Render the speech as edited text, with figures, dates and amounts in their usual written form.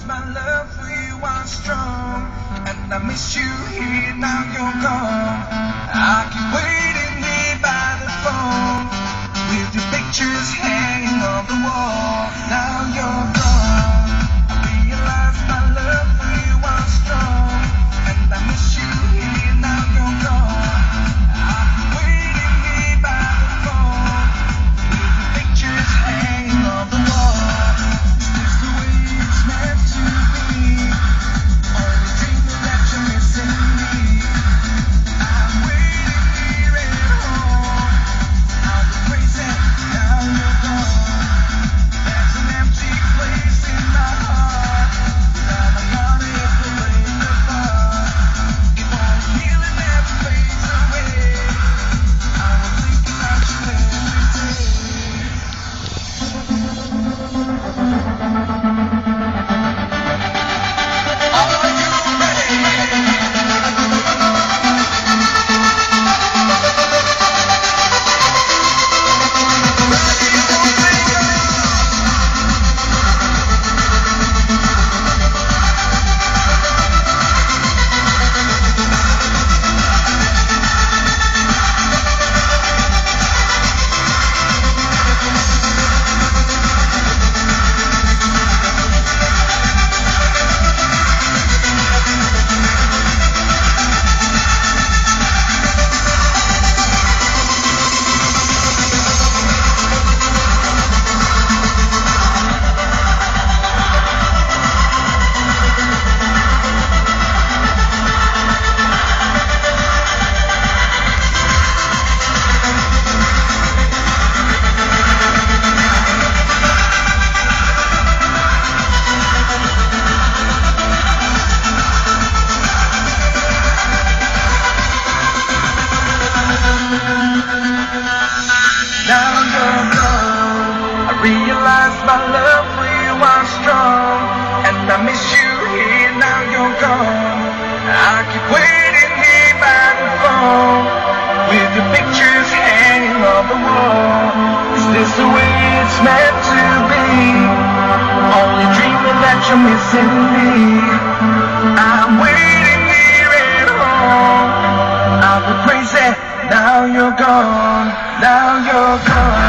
my love for you was strong, and I miss you here, now you're gone. I keep waiting here by the phone, with your pictures hanging on the wall. Now you're gone. I realize my love for you was strong, and I miss you here, now you're gone. I keep waiting here by the phone, with your pictures hanging on the wall. Is this the way it's meant to be? Only dreaming that you're missing me. I'm waiting here at home. I'll be crazy, now you're gone. There's an empty place in my heart, without my money to play the part. If only healing never fades away, I will think about you every day. Are you ready? Now you're gone. I realize my love for you was strong, and I miss you here, now you're gone. I keep waiting here by the phone, with your pictures hanging on the wall. Is this the way it's meant to be? Only dreaming that you're missing me. I'm waiting here at home. I'll be crazy, now you're gone. Now you're gone.